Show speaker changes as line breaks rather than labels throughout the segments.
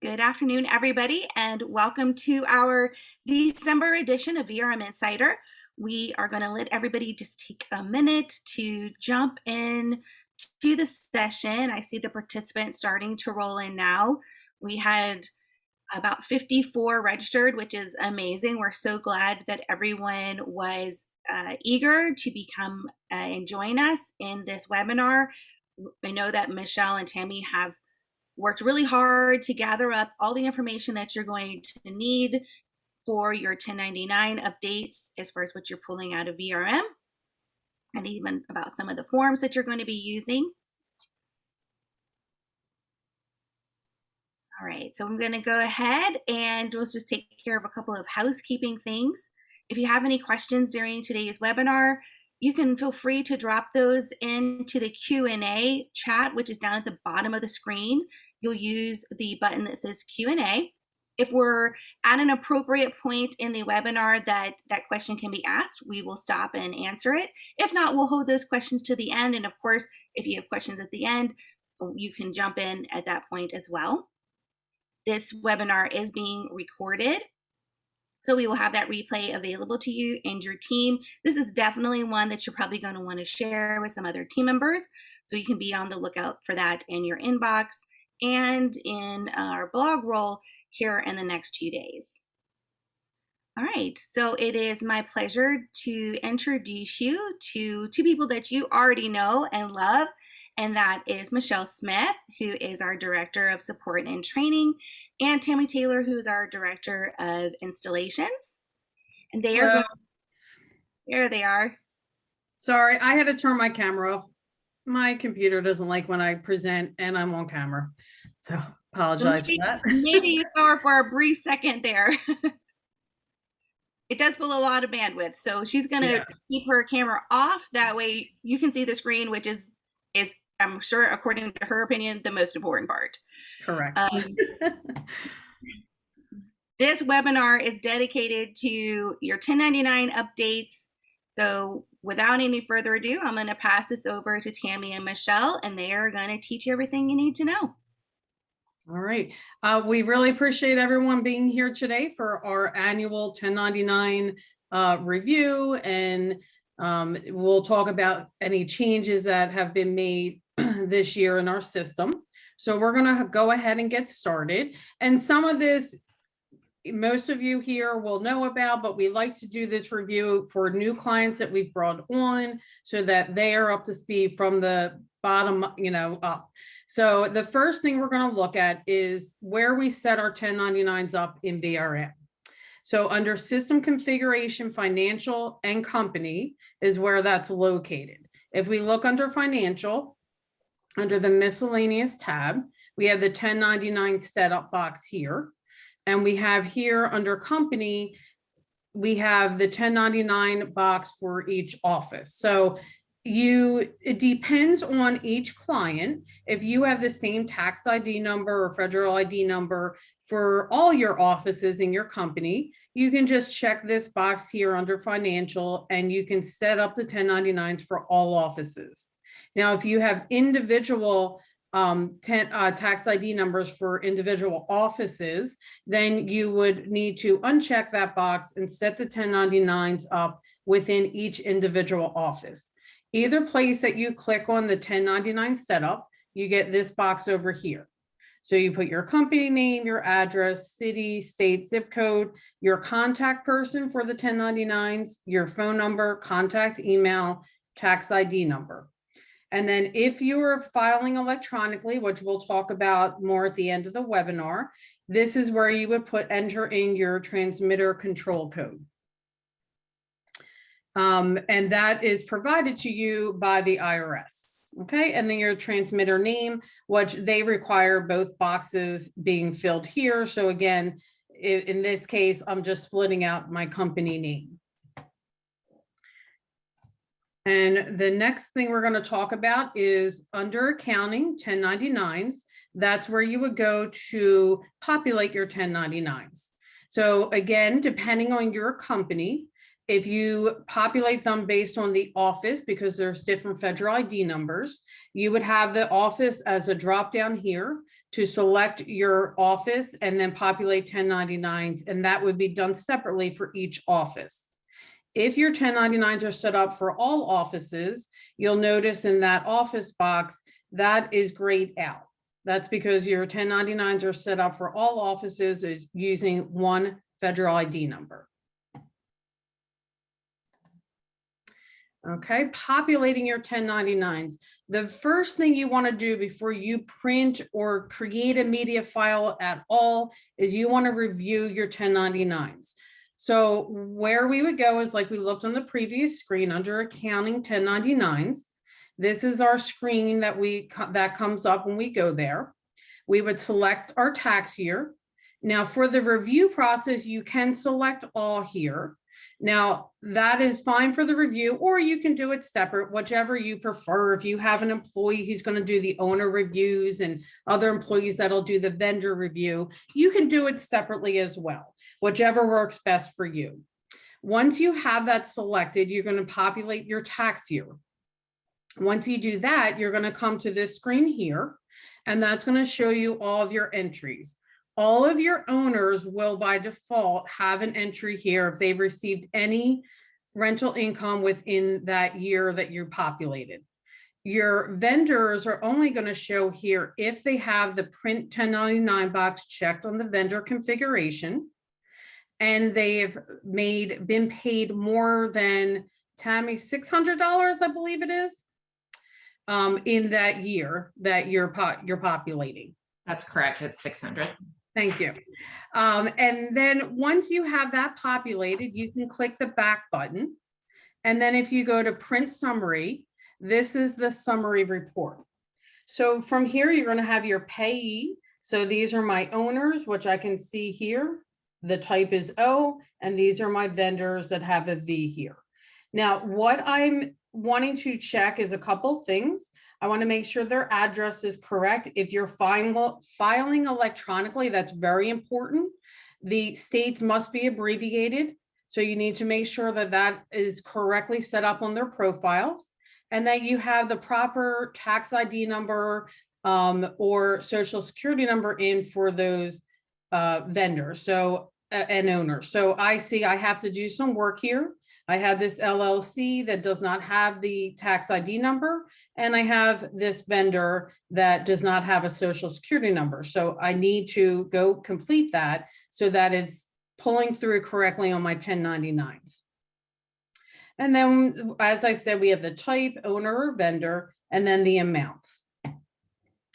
Good afternoon, everybody, and welcome to our December edition of VRM Insider. We are going to let everybody just take a minute to jump in to the session. I see the participants starting to roll in now. We had about 54 registered, which is amazing. We're so glad that everyone was eager to become and join us in this webinar. I know that Michelle and Tammy have worked really hard to gather up all the information that you're going to need for your 1099 updates as far as what you're pulling out of VRM, and even about some of the forms that you're going to be using. All right, so I'm going to go ahead and we'll just take care of a couple of housekeeping things. If you have any questions during today's webinar, you can feel free to drop those into the Q&A chat, which is down at the bottom of the screen. You'll use the button that says Q&A. If we're at an appropriate point in the webinar that question can be asked, we will stop and answer it. If not, we'll hold those questions to the end. And of course, if you have questions at the end, you can jump in at that point as well. This webinar is being recorded, so we will have that replay available to you and your team. This is definitely one that you're probably going to want to share with some other team members, so you can be on the lookout for that in your inbox and in our blog roll here in the next few days. All right, so it is my pleasure to introduce you to two people that you already know and love, and that is Michelle Smith, who is our Director of Support and Training, and Tammy Taylor, who is our Director of Installations. And they are, there they are.
Sorry, I had to turn my camera off. My computer doesn't like when I present and I'm on camera. So apologize for that.
Maybe you saw her for a brief second there. It does pull a lot of bandwidth. So she's gonna keep her camera off. That way you can see the screen, which is I'm sure, according to her opinion, the most important part.
Correct.
This webinar is dedicated to your 1099 updates. So without any further ado, I'm going to pass this over to Tammy and Michelle, and they are going to teach you everything you need to know.
All right. We really appreciate everyone being here today for our annual 1099 review, and we'll talk about any changes that have been made this year in our system. So we're going to go ahead and get started. And some of this, most of you here will know about, but we like to do this review for new clients that we've brought on so that they are up to speed from the bottom, up. So the first thing we're going to look at is where we set our 1099s up in VRM. So under System Configuration, Financial, and Company is where that's located. If we look under Financial, under the Miscellaneous tab, we have the 1099 setup box here. And we have here under Company, we have the 1099 box for each office. So it depends on each client. If you have the same tax ID number or federal ID number for all your offices in your company, you can just check this box here under Financial and you can set up the 1099s for all offices. Now, if you have individual tax ID numbers for individual offices, then you would need to uncheck that box and set the 1099s up within each individual office. Either place that you click on the 1099 setup, you get this box over here. So you put your company name, your address, city, state, zip code, your contact person for the 1099s, your phone number, contact email, tax ID number. And then if you are filing electronically, which we'll talk about more at the end of the webinar, this is where you would enter in your transmitter control code. And that is provided to you by the IRS. Okay, and then your transmitter name, which they require both boxes being filled here. So again, in this case, I'm just splitting out my company name. And the next thing we're going to talk about is under accounting 1099s. That's where you would go to populate your 1099s. So again, depending on your company, if you populate them based on the office, because there's different federal ID numbers, you would have the office as a drop down here to select your office and then populate 1099s, and that would be done separately for each office. If your 1099s are set up for all offices, you'll notice in that office box, that is grayed out. That's because your 1099s are set up for all offices is using one federal ID number. Okay, populating your 1099s. The first thing you want to do before you print or create a media file at all is you want to review your 1099s. So where we would go is like we looked on the previous screen under accounting 1099s. This is our screen that comes up when we go there. We would select our tax year. Now for the review process, you can select all here. Now that is fine for the review, or you can do it separate, whichever you prefer. If you have an employee who's going to do the owner reviews and other employees that'll do the vendor review, you can do it separately as well, whichever works best for you. Once you have that selected, you're going to populate your tax year. Once you do that, you're going to come to this screen here, and that's going to show you all of your entries. All of your owners will by default have an entry here if they've received any rental income within that year that you populated. Your vendors are only going to show here if they have the print 1099 box checked on the vendor configuration and they've been paid more than, Tammy, $600, I believe it is, in that year that you're populating.
That's correct. It's 600.
Thank you. And then once you have that populated, you can click the back button. And then if you go to print summary, this is the summary report. So from here, you're going to have your payee. So these are my owners, which I can see here. The type is O, and these are my vendors that have a V here. Now, what I'm wanting to check is a couple things. I want to make sure their address is correct. If you're filing electronically, that's very important. The states must be abbreviated. So you need to make sure that that is correctly set up on their profiles and that you have the proper tax ID number or social security number in for those vendors and owners. So I see I have to do some work here. I have this LLC that does not have the tax ID number, and I have this vendor that does not have a social security number. So I need to go complete that so that it's pulling through correctly on my 1099s. And then, as I said, we have the type, owner or vendor, and then the amounts.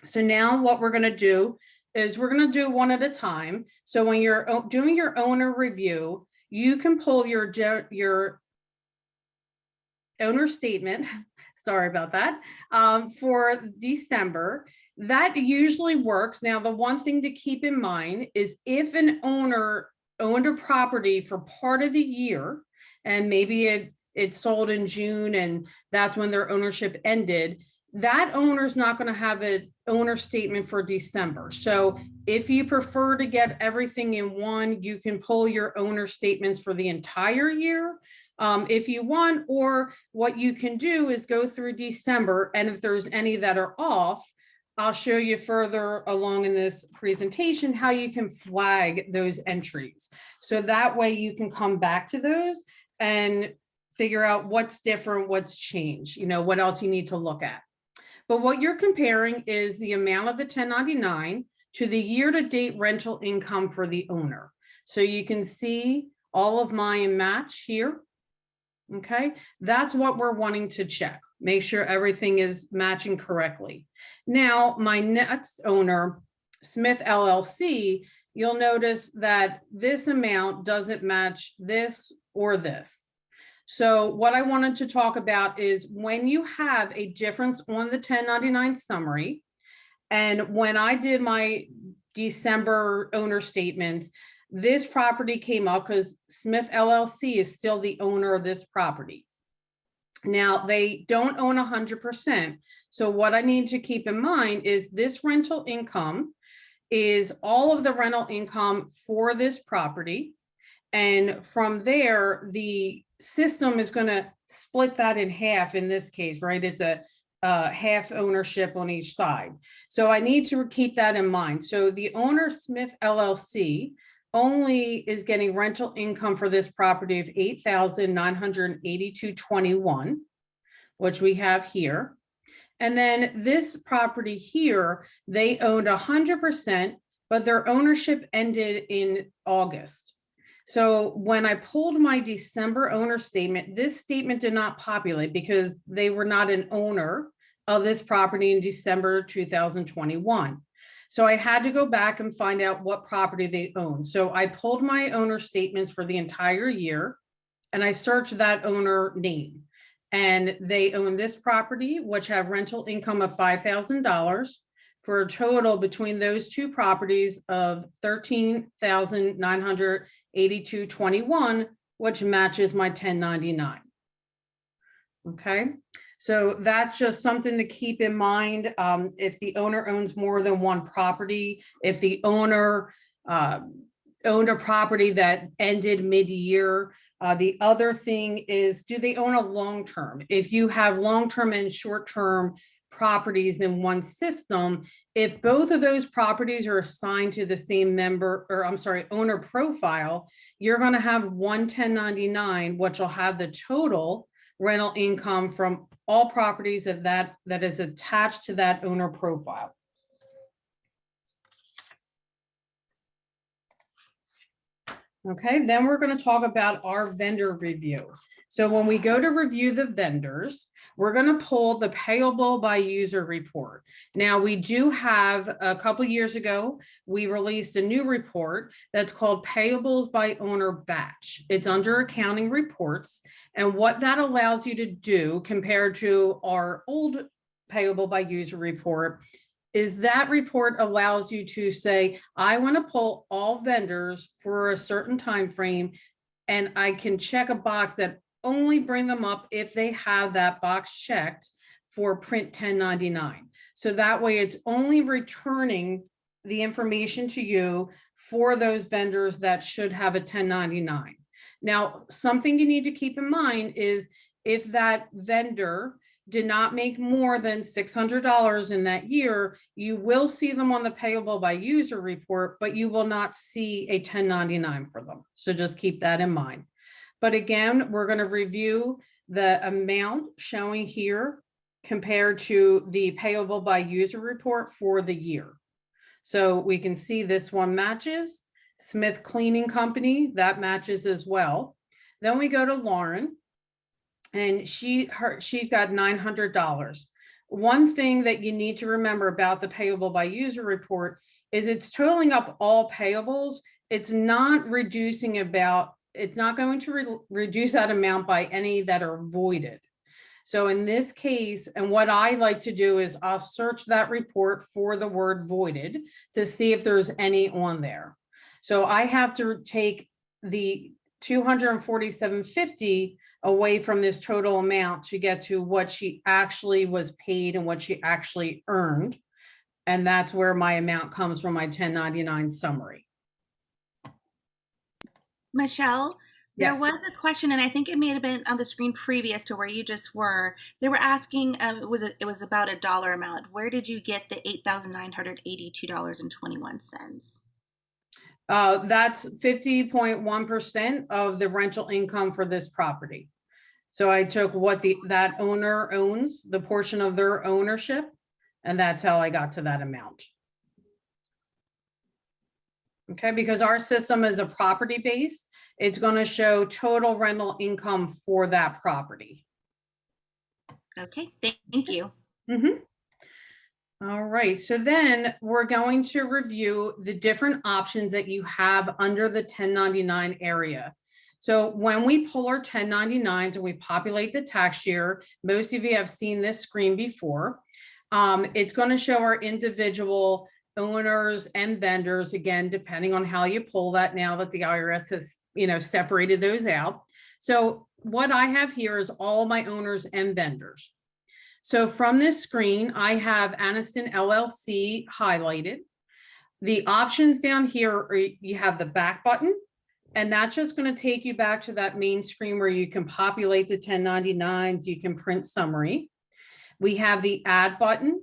So now what we're going to do is we're going to do one at a time. So when you're doing your owner review, you can pull your owner statement, sorry about that, for December. That usually works. Now, the one thing to keep in mind is if an owner owned a property for part of the year, and maybe it sold in June and that's when their ownership ended, that owner's not going to have an owner statement for December. So if you prefer to get everything in one, you can pull your owner statements for the entire year if you want, or what you can do is go through December, and if there's any that are off, I'll show you further along in this presentation how you can flag those entries. So that way you can come back to those and figure out what's different, what's changed, what else you need to look at. But what you're comparing is the amount of the 1099 to the year-to-date rental income for the owner. So you can see all of mine match here. Okay, that's what we're wanting to check. Make sure everything is matching correctly. Now, my next owner, Smith LLC, you'll notice that this amount doesn't match this or this. So what I wanted to talk about is when you have a difference on the 1099 summary, and when I did my December owner statements, this property came up because Smith LLC is still the owner of this property. Now, they don't own 100%. So what I need to keep in mind is this rental income is all of the rental income for this property. And from there, the system is going to split that in half in this case, right? It's a half ownership on each side. So I need to keep that in mind. So the owner Smith LLC only is getting rental income for this property of $8,982.21, which we have here. And then this property here, they owned 100%, but their ownership ended in August. So when I pulled my December owner statement, this statement did not populate because they were not an owner of this property in December 2021. So I had to go back and find out what property they own. So I pulled my owner statements for the entire year and I searched that owner name. And they own this property, which have rental income of $5,000 for a total between those two properties of $13,982.21, which matches my 1099. Okay, so that's just something to keep in mind. If the owner owns more than one property, if the owner owned a property that ended mid-year. The other thing is, do they own a long-term? If you have long-term and short-term properties in one system, if both of those properties are assigned to the same owner profile, you're going to have one 1099, which will have the total rental income from all properties that is attached to that owner profile. Okay, then we're going to talk about our vendor review. So when we go to review the vendors, we're going to pull the payable by user report. Now we do have, a couple of years ago, we released a new report that's called payables by owner batch. It's under accounting reports. And what that allows you to do compared to our old payable by user report is that report allows you to say, I want to pull all vendors for a certain time frame, and I can check a box that only bring them up if they have that box checked for print 1099. So that way it's only returning the information to you for those vendors that should have a 1099. Now, something you need to keep in mind is if that vendor did not make more than $600 in that year, you will see them on the payable by user report, but you will not see a 1099 for them. So just keep that in mind. But again, we're going to review the amount showing here compared to the payable by user report for the year. So we can see this one matches. Smith Cleaning Company, that matches as well. Then we go to Lauren. And she's got $900. One thing that you need to remember about the payable by user report is it's totaling up all payables. It's not it's not going to reduce that amount by any that are voided. So in this case, and what I like to do is I'll search that report for the word voided to see if there's any on there. So I have to take the $247.50 away from this total amount to get to what she actually was paid and what she actually earned. And that's where my amount comes from my 1099 summary.
Michelle, there
Yes.
was a question, and I think it may have been on the screen previous to where you just were. They were asking, it was about a dollar amount. Where did you get the $8,982.21?
That's 50.1% of the rental income for this property. So I took what that owner owns, the portion of their ownership, and that's how I got to that amount. Okay, because our system is a property based, it's going to show total rental income for that property.
Okay, thank you.
Mm-hmm. All right, so then we're going to review the different options that you have under the 1099 area. So when we pull our 1099s and we populate the tax year, most of you have seen this screen before. It's going to show our individual owners and vendors, again, depending on how you pull that now that the IRS has, separated those out. So what I have here is all my owners and vendors. So from this screen, I have Aniston LLC highlighted. The options down here are you have the back button, and that's just going to take you back to that main screen where you can populate the 1099s, you can print summary. We have the add button,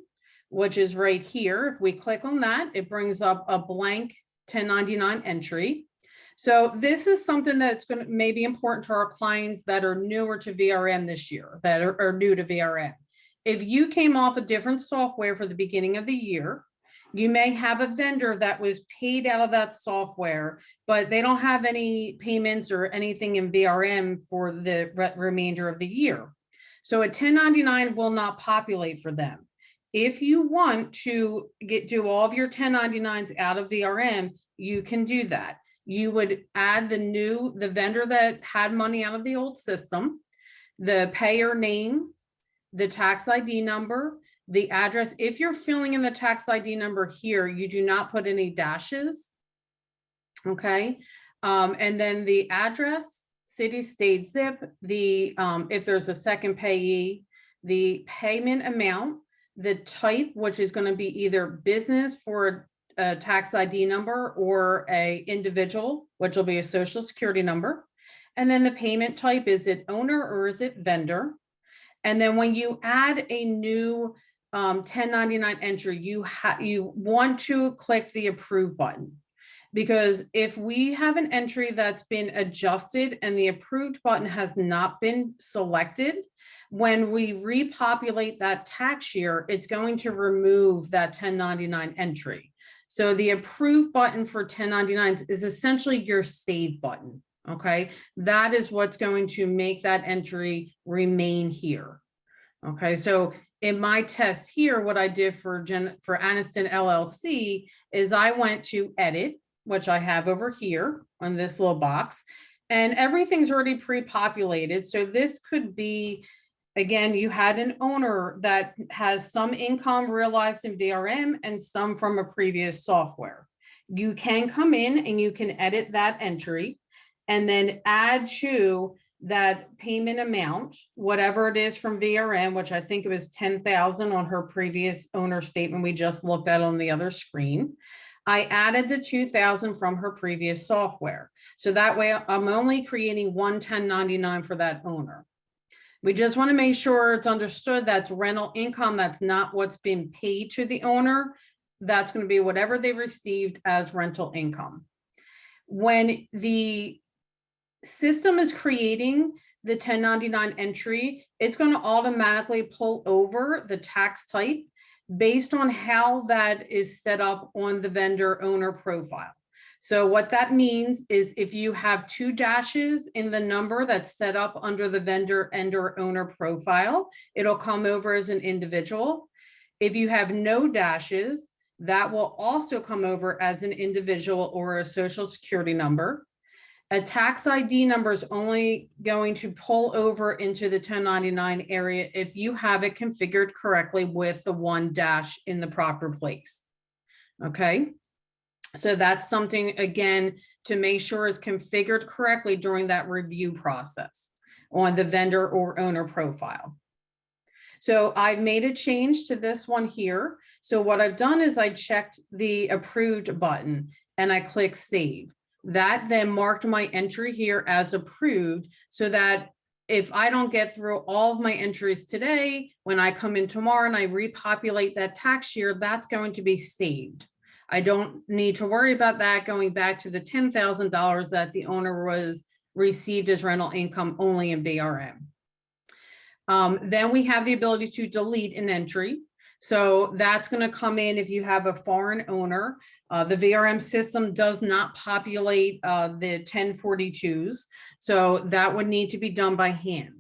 which is right here. If we click on that, it brings up a blank 1099 entry. So this is something that's going to may be important to our clients that are newer to VRM this year, that are new to VRM. If you came off a different software for the beginning of the year, you may have a vendor that was paid out of that software, but they don't have any payments or anything in VRM for the remainder of the year. So a 1099 will not populate for them. If you want to do all of your 1099s out of VRM, you can do that. You would add the vendor that had money out of the old system, the payer name, the tax ID number, the address. If you're filling in the tax ID number here, you do not put any dashes. Okay. And then the address, city, state, zip, if there's a second payee, the payment amount, the type, which is going to be either business for a tax ID number or a individual, which will be a social security number. And then the payment type, is it owner or is it vendor? And then when you add a new 1099 entry, you want to click the approve button. Because if we have an entry that's been adjusted and the approved button has not been selected, when we repopulate that tax year, it's going to remove that 1099 entry. So the approve button for 1099s is essentially your save button. Okay, that is what's going to make that entry remain here. Okay, so in my test here, what I did for Aniston LLC is I went to edit, which I have over here on this little box, and everything's already pre-populated. So this could be, again, you had an owner that has some income realized in VRM and some from a previous software. You can come in and you can edit that entry and then add to that payment amount, whatever it is from VRM, which I think it was 10,000 on her previous owner statement we just looked at on the other screen. I added the 2,000 from her previous software. So that way I'm only creating one 1099 for that owner. We just want to make sure it's understood that's rental income. That's not what's been paid to the owner. That's going to be whatever they received as rental income. When the system is creating the 1099 entry, it's going to automatically pull over the tax type based on how that is set up on the vendor owner profile. So what that means is if you have 2 dashes in the number that's set up under the vendor and or owner profile, it'll come over as an individual. If you have no dashes, that will also come over as an individual or a social security number. A tax ID number is only going to pull over into the 1099 area if you have it configured correctly with the 1 dash in the proper place. Okay, so that's something, again, to make sure is configured correctly during that review process on the vendor or owner profile. So I've made a change to this one here. So what I've done is I checked the approved button and I click save. That then marked my entry here as approved so that if I don't get through all of my entries today, when I come in tomorrow and I repopulate that tax year, that's going to be saved. I don't need to worry about that going back to the $10,000 that the owner was received as rental income only in VRM. Then we have the ability to delete an entry. So that's going to come in if you have a foreign owner. The VRM system does not populate the 1042s. So that would need to be done by hand.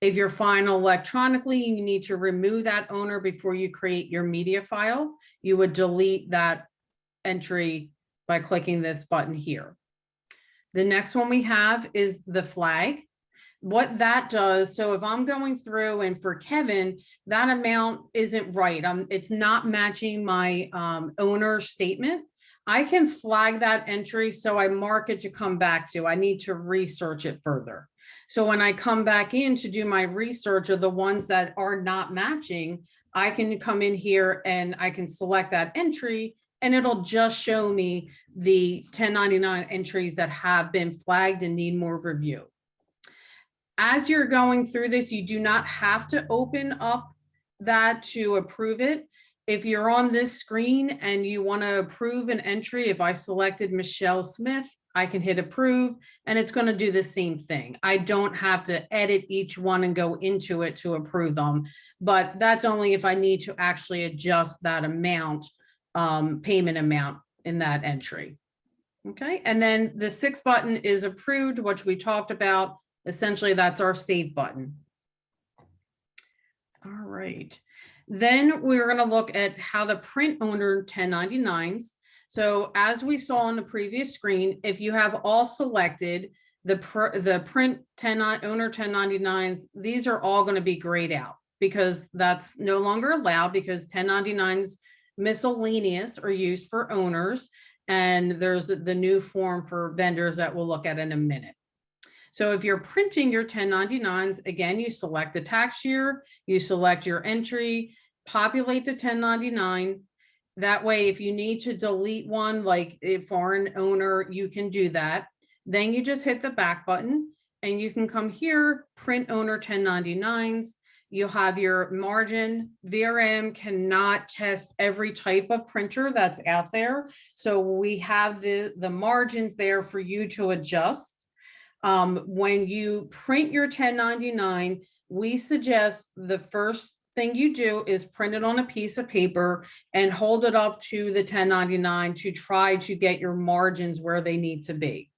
If you're filing electronically, you need to remove that owner before you create your media file. You would delete that entry by clicking this button here. The next one we have is the flag. What that does, so if I'm going through and for Kevin, that amount isn't right. It's not matching my owner statement. I can flag that entry so I mark it to come back to. I need to research it further. So when I come back in to do my research of the ones that are not matching, I can come in here and I can select that entry and it'll just show me the 1099 entries that have been flagged and need more review. As you're going through this, you do not have to open up that to approve it. If you're on this screen and you want to approve an entry, if I selected Michelle Smith, I can hit approve and it's going to do the same thing. I don't have to edit each one and go into it to approve them, but that's only if I need to actually adjust that amount, payment amount in that entry. Okay, and then the 6th button is approved, which we talked about. Essentially, that's our save button. All right. Then we're going to look at how to print owner 1099s. So as we saw on the previous screen, if you have all selected, the print owner 1099s, these are all going to be grayed out because that's no longer allowed because 1099s miscellaneous are used for owners. And there's the new form for vendors that we'll look at in a minute. So if you're printing your 1099s, again, you select the tax year, you select your entry, populate the 1099. That way, if you need to delete one, like a foreign owner, you can do that. Then you just hit the back button and you can come here, print owner 1099s. You'll have your margin. VRM cannot test every type of printer that's out there. So we have the margins there for you to adjust. When you print your 1099, we suggest the first thing you do is print it on a piece of paper and hold it up to the 1099 to try to get your margins where they need to be.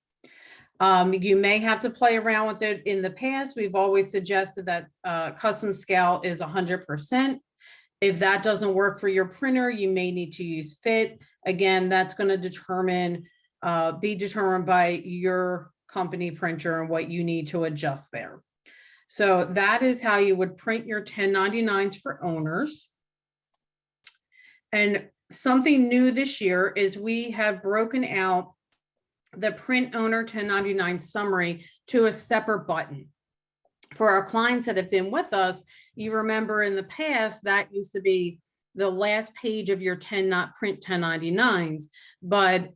You may have to play around with it. In the past, we've always suggested that custom scale is 100%. If that doesn't work for your printer, you may need to use fit. Again, that's going to be determined by your company printer and what you need to adjust there. So that is how you would print your 1099s for owners. And something new this year is we have broken out the print owner 1099 summary to a separate button. For our clients that have been with us, you remember in the past that used to be the last page of your print 1099s. But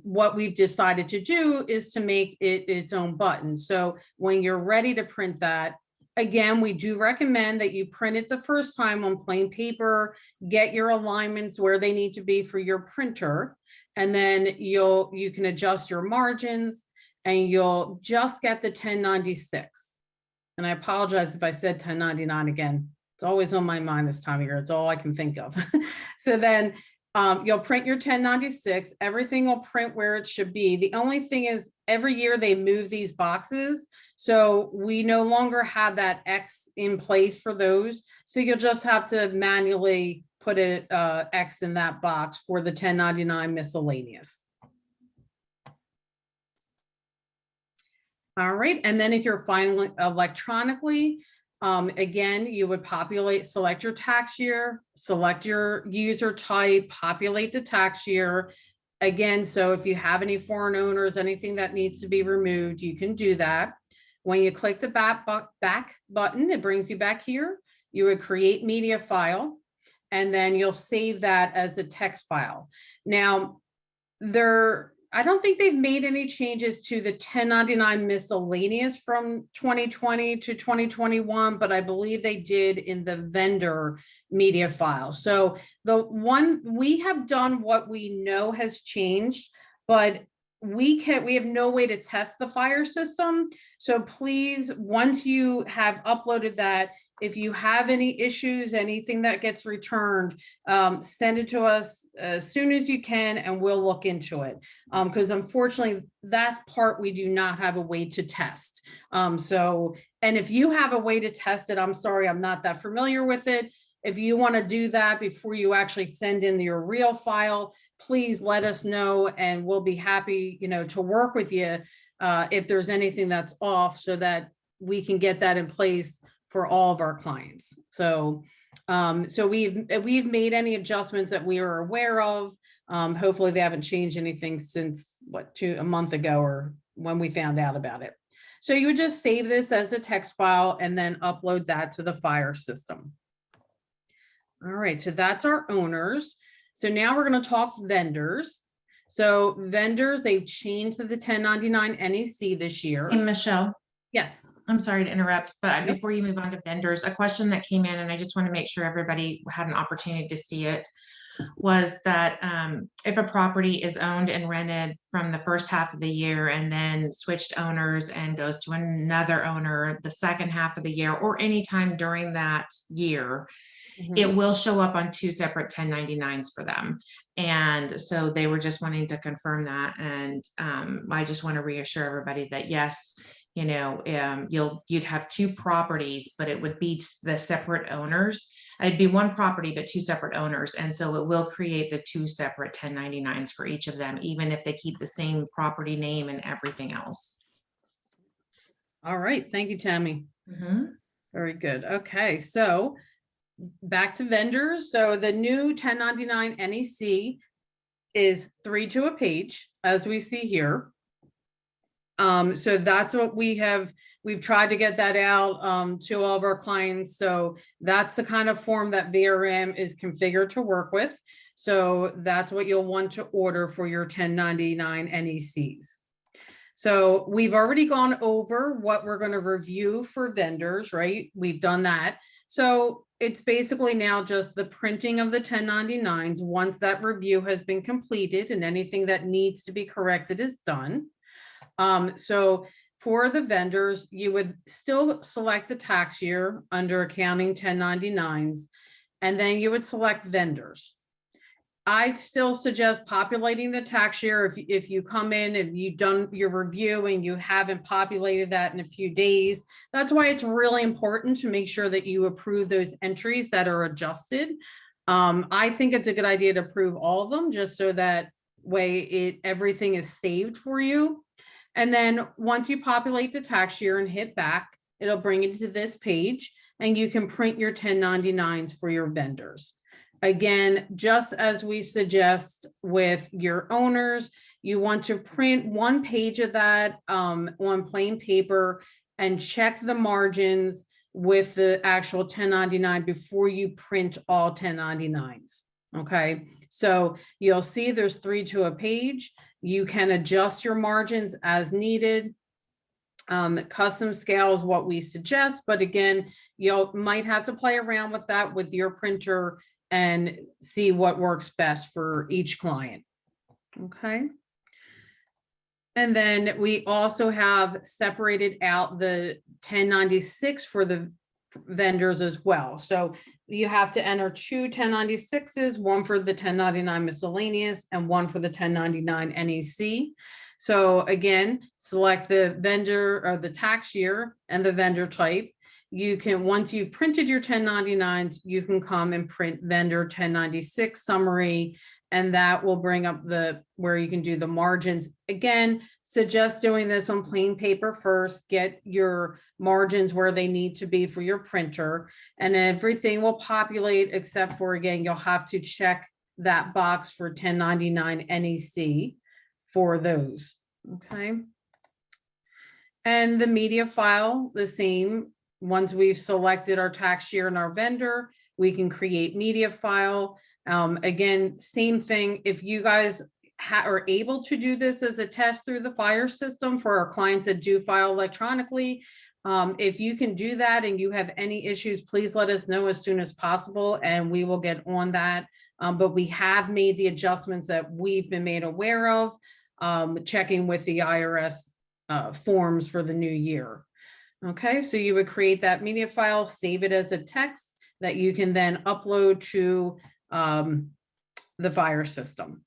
what we've decided to do is to make it its own button. So when you're ready to print that, again, we do recommend that you print it the first time on plain paper, get your alignments where they need to be for your printer, and then you can adjust your margins and you'll just get the 1096. And I apologize if I said 1099 again. It's always on my mind this time of year. It's all I can think of. So then you'll print your 1096. Everything will print where it should be. The only thing is every year they move these boxes. So we no longer have that X in place for those. So you'll just have to manually put an X in that box for the 1099 miscellaneous. All right. And then if you're filing electronically, again, you would select your tax year, select your user type, populate the tax year. Again, so if you have any foreign owners, anything that needs to be removed, you can do that. When you click the back button, it brings you back here. You would create media file, and then you'll save that as a text file. Now, I don't think they've made any changes to the 1099 miscellaneous from 2020 to 2021, but I believe they did in the vendor media file. So we have done what we know has changed, but we have no way to test the fire system. So please, once you have uploaded that, if you have any issues, anything that gets returned, send it to us as soon as you can, and we'll look into it. Because unfortunately, that part we do not have a way to test. And if you have a way to test it, I'm sorry, I'm not that familiar with it. If you want to do that before you actually send in your real file, please let us know, and we'll be happy, to work with you if there's anything that's off, so that we can get that in place for all of our clients. So we've made any adjustments that we are aware of. Hopefully they haven't changed anything since a month ago or when we found out about it. So you would just save this as a text file and then upload that to the fire system. All right, so that's our owners. So now we're going to talk vendors. So vendors, they've changed to the 1099 NEC this year.
Hey, Michelle,
Yes.
I'm sorry to interrupt, but
Yep.
before you move on to vendors, a question that came in, and I just want to make sure everybody had an opportunity to see it, was that if a property is owned and rented from the first half of the year and then switched owners and goes to another owner the second half of the year, or anytime during that year, it will show up on two separate 1099s for them. And so they were just wanting to confirm that. And I just want to reassure everybody that yes, you know, you'd have two properties, but it would be the separate owners. It'd be one property, but two separate owners. And so it will create the two separate 1099s for each of them, even if they keep the same property name and everything else.
All right. Thank you, Tammy.
Mhm.
Very good. Okay. So back to vendors. So the new 1099 NEC is 3 to a page, as we see here. So that's what we've tried to get that out to all of our clients. So that's the kind of form that VRM is configured to work with. So that's what you'll want to order for your 1099 NECs. So we've already gone over what we're going to review for vendors, right? We've done that. So it's basically now just the printing of the 1099s once that review has been completed and anything that needs to be corrected is done. So for the vendors, you would still select the tax year under accounting 1099s, and then you would select vendors. I'd still suggest populating the tax year. If you come in and you've done your review and you haven't populated that in a few days, that's why it's really important to make sure that you approve those entries that are adjusted. I think it's a good idea to approve all of them just so that way everything is saved for you. And then once you populate the tax year and hit back, it'll bring you to this page and you can print your 1099s for your vendors. Again, just as we suggest with your owners, you want to print one page of that on plain paper and check the margins with the actual 1099 before you print all 1099s. Okay, so you'll see there's 3 to a page. You can adjust your margins as needed. Custom scale is what we suggest, but again, you might have to play around with that with your printer and see what works best for each client. Okay. And then we also have separated out the 1096 for the vendors as well. So you have to enter 2 1096s, one for the 1099 miscellaneous and one for the 1099 NEC. So again, select the vendor or the tax year and the vendor type. You can, once you've printed your 1099s, you can come and print vendor 1096 summary, and that will bring up where you can do the margins. Again, suggest doing this on plain paper first, get your margins where they need to be for your printer, and everything will populate except for, again, you'll have to check that box for 1099 NEC for those, okay? And the media file, the same. Once we've selected our tax year and our vendor, we can create media file. Again, same thing. If you guys are able to do this as a test through the FIRE system for our clients that do file electronically, if you can do that and you have any issues, please let us know as soon as possible and we will get on that. But we have made the adjustments that we've been made aware of, checking with the IRS forms for the new year. Okay, so you would create that media file, save it as a text that you can then upload to the FIRE system.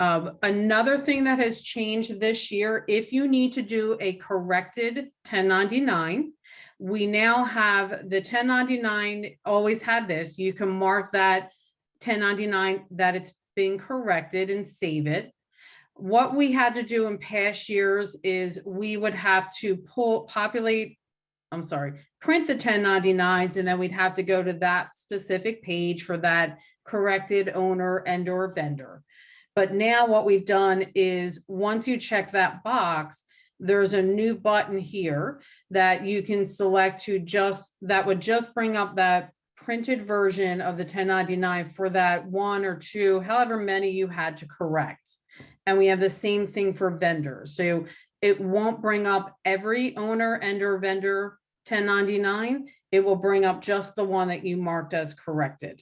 Another thing that has changed this year, if you need to do a corrected 1099, we now have the 1099, always had this, you can mark that 1099 that it's been corrected and save it. What we had to do in past years is we would have to print the 1099s, and then we'd have to go to that specific page for that corrected owner and or vendor. But now what we've done is once you check that box, there's a new button here that you can select that would just bring up that printed version of the 1099 for that 1 or 2, however many you had to correct. And we have the same thing for vendors. So it won't bring up every owner and or vendor 1099. It will bring up just the one that you marked as corrected.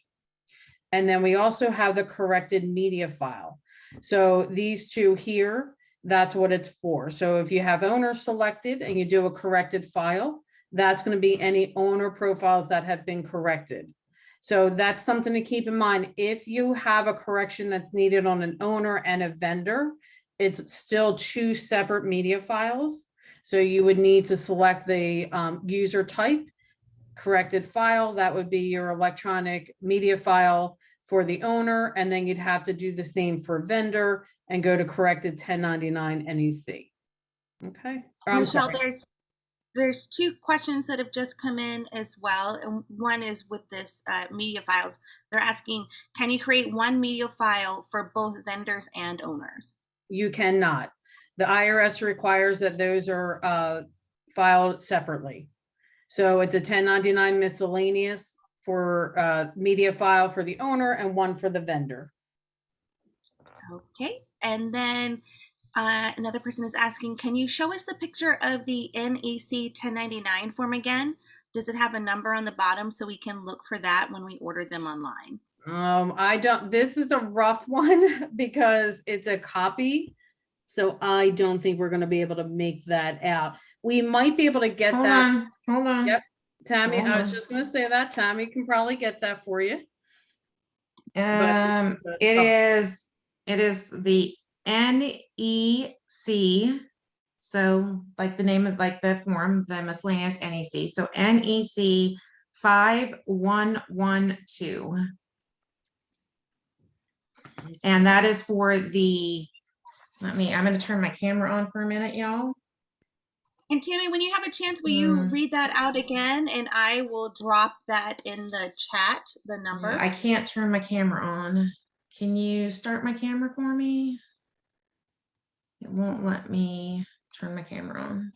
And then we also have the corrected media file. So these two here, that's what it's for. So if you have owner selected and you do a corrected file, that's going to be any owner profiles that have been corrected. So that's something to keep in mind. If you have a correction that's needed on an owner and a vendor, it's still two separate media files. So you would need to select the user type, corrected file. That would be your electronic media file for the owner. And then you'd have to do the same for vendor and go to corrected 1099 NEC. Okay.
Michelle, there's two questions that have just come in as well. And one is with this media files. They're asking, can you create one media file for both vendors and owners?
You cannot. The IRS requires that those are filed separately. So it's a 1099 miscellaneous for media file for the owner and one for the vendor.
Okay. And then another person is asking, can you show us the picture of the NEC 1099 form again? Does it have a number on the bottom so we can look for that when we order them online?
I don't, this is a rough one because it's a copy. So I don't think we're going to be able to make that out. We might be able to get that.
Hold on.
Yep. Tammy,
Hold
I was
on.
just going to say that. Tammy can probably get that for you.
It is the NEC. So like the name of like the form, the miscellaneous NEC. So NEC 5112. And that is for the, I'm going to turn my camera on for a minute, y'all.
And Tammy, when you have a chance, will you read that out again? And I will drop that in the chat, the number.
I can't turn my camera on. Can you start my camera for me? It won't let me turn my camera on.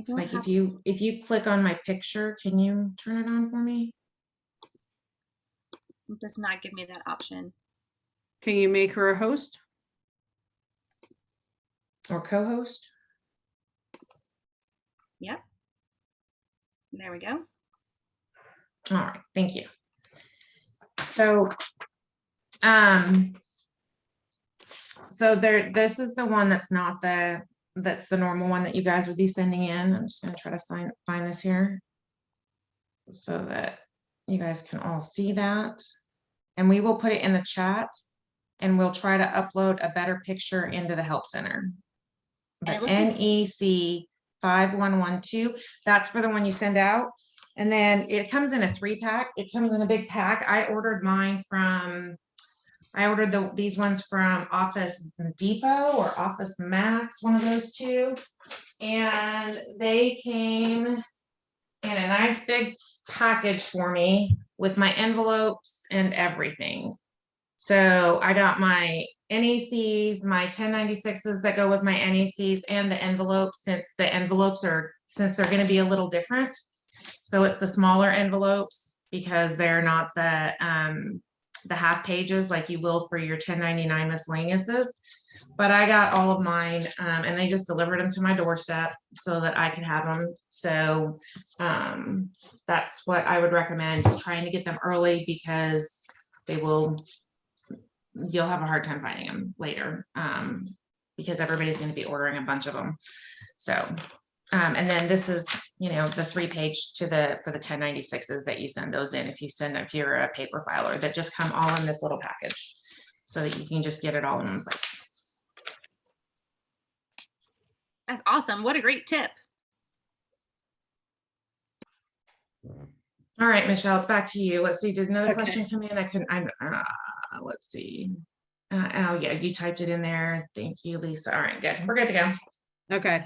Like if you click on my picture, can you turn it on for me?
It does not give me that option.
Can you make her a host?
Or co-host?
Yep. There we go.
All right, thank you. So, this is the one that's not that's the normal one that you guys would be sending in. I'm just gonna try to find this here so that you guys can all see that. And we will put it in the chat and we'll try to upload a better picture into the help center. But NEC 5112, that's for the one you send out. And then it comes in a 3-pack. It comes in a big pack. I ordered these ones from Office Depot or Office Max, one of those two. And they came in a nice big package for me with my envelopes and everything. So I got my NECs, my 1096s that go with my NECs and the envelopes, since they're going to be a little different. So it's the smaller envelopes because they're not the half pages like you will for your 1099 miscellaneouses. But I got all of mine and they just delivered them to my doorstep so that I can have them. So that's what I would recommend, is trying to get them early, because you'll have a hard time finding them later because everybody's going to be ordering a bunch of them. So and then this is, the 3-page for the 1096s that you send those in if you're a paper filer, that just come all in this little package so that you can just get it all in one place.
That's awesome. What a great tip.
All right, Michelle, it's back to you. Let's see. Did another question come in? Let's see. Oh yeah, you typed it in there. Thank you, Lisa. All right, good. We're good to go.
Okay.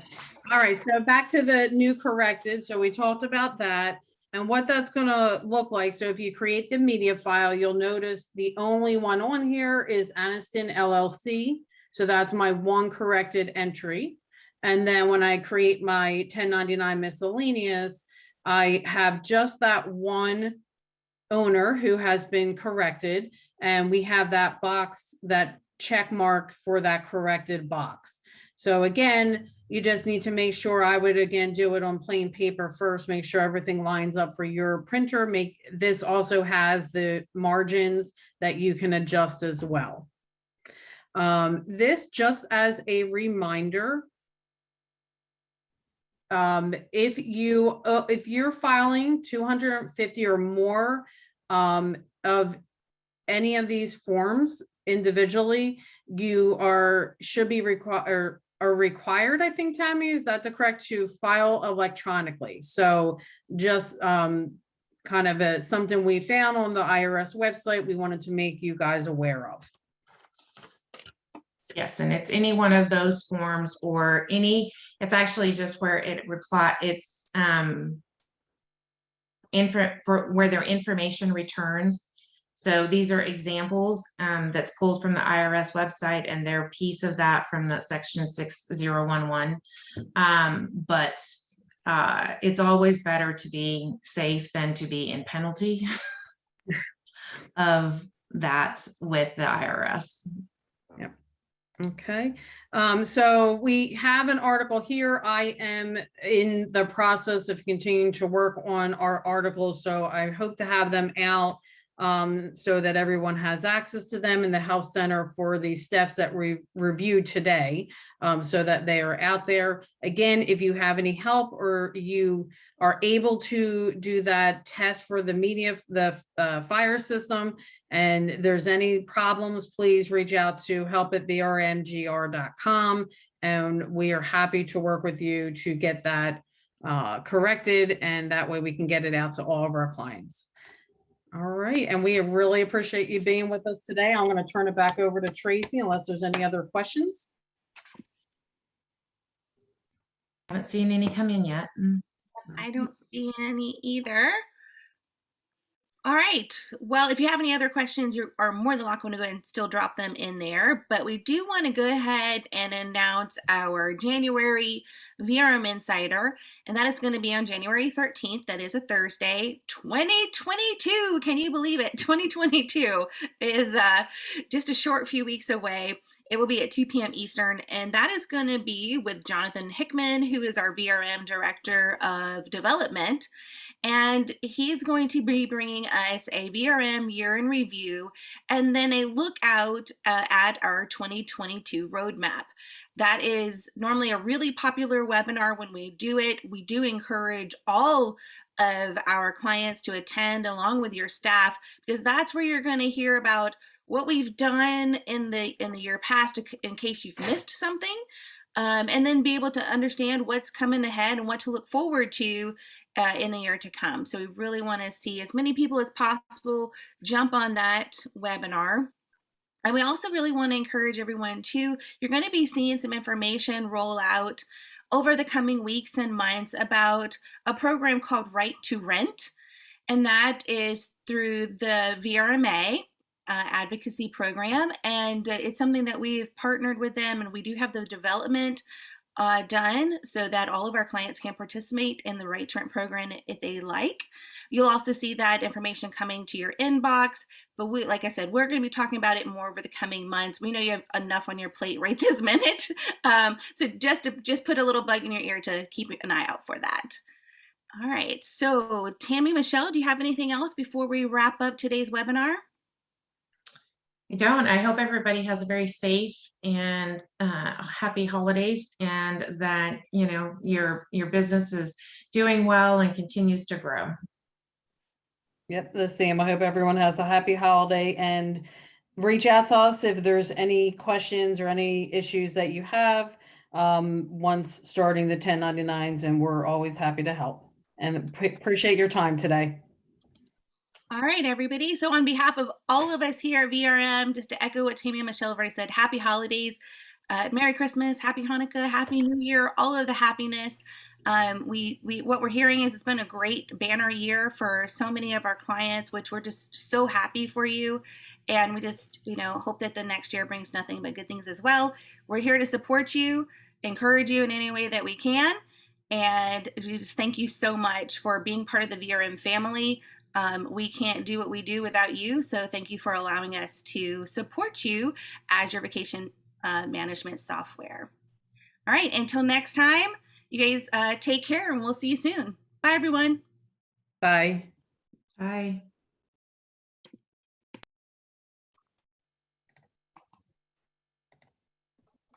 All right. So back to the new corrected. So we talked about that and what that's going to look like. So if you create the media file, you'll notice the only one on here is Aniston LLC. So that's my one corrected entry. And then when I create my 1099 miscellaneous, I have just that one owner who has been corrected, and we have that box, that check mark for that corrected box. So again, you just need to make sure, I would again do it on plain paper first, make sure everything lines up for your printer. This also has the margins that you can adjust as well. This, just as a reminder, if you're filing 250 or more of any of these forms individually, you should be required, I think, Tammy, is that the correct, to file electronically? So just kind of something we found on the IRS website, we wanted to make you guys aware of.
Yes, and it's any one of those forms, or it's actually just where it's for where their information returns. So these are examples that's pulled from the IRS website, and they're a piece of that from the section 6011. But it's always better to be safe than to be in penalty of that with the IRS.
Yep. Okay. So we have an article here. I am in the process of continuing to work on our articles, so I hope to have them out so that everyone has access to them in the health center for the steps that we reviewed today, so that they are out there. Again, if you have any help, or you are able to do that test for the fire system, and there's any problems, please reach out to help@vrmgr.com, and we are happy to work with you to get that corrected, and that way we can get it out to all of our clients. All right, and we really appreciate you being with us today. I'm going to turn it back over to Tracy unless there's any other questions.
Haven't seen any come in yet.
I don't see any either. All right. Well, if you have any other questions, you are more than welcome to go ahead and still drop them in there. But we do want to go ahead and announce our January VRM Insider, and that is going to be on January 13th. That is a Thursday, 2022. Can you believe it? 2022 is just a short few weeks away. It will be at 2 p.m. Eastern, and that is going to be with Jonathan Hickman, who is our VRM Director of Development. And he's going to be bringing us a VRM year in review, and then a look out at our 2022 roadmap. That is normally a really popular webinar when we do it. We do encourage all of our clients to attend along with your staff, because that's where you're going to hear about what we've done in the year past, in case you've missed something. And then be able to understand what's coming ahead and what to look forward to in the year to come. So we really want to see as many people as possible jump on that webinar. And we also really want to encourage everyone too, you're going to be seeing some information roll out over the coming weeks and months about a program called Right to Rent. And that is through the VRMA advocacy program, and it's something that we've partnered with them, and we do have the development done so that all of our clients can participate in the Right to Rent program if they like. You'll also see that information coming to your inbox, but like I said, we're going to be talking about it more over the coming months. We know you have enough on your plate right this minute, so just put a little bug in your ear to keep an eye out for that. All right, so Tammy, Michelle, do you have anything else before we wrap up today's webinar?
I don't. I hope everybody has a very safe and happy holidays, and that your business is doing well and continues to grow.
Yep, the same. I hope everyone has a happy holiday, and reach out to us if there's any questions or any issues that you have once starting the 1099s, and we're always happy to help. And appreciate your time today.
All right, everybody. So on behalf of all of us here at VRM, just to echo what Tammy and Michelle have already said, happy holidays, Merry Christmas, Happy Hanukkah, Happy New Year, all of the happiness. What we're hearing is it's been a great banner year for so many of our clients, which we're just so happy for you. And we just, hope that the next year brings nothing but good things as well. We're here to support you, encourage you in any way that we can. And just thank you so much for being part of the VRM family. We can't do what we do without you. So thank you for allowing us to support you as your vacation management software. All right, until next time, you guys take care and we'll see you soon. Bye, everyone.
Bye.
Bye.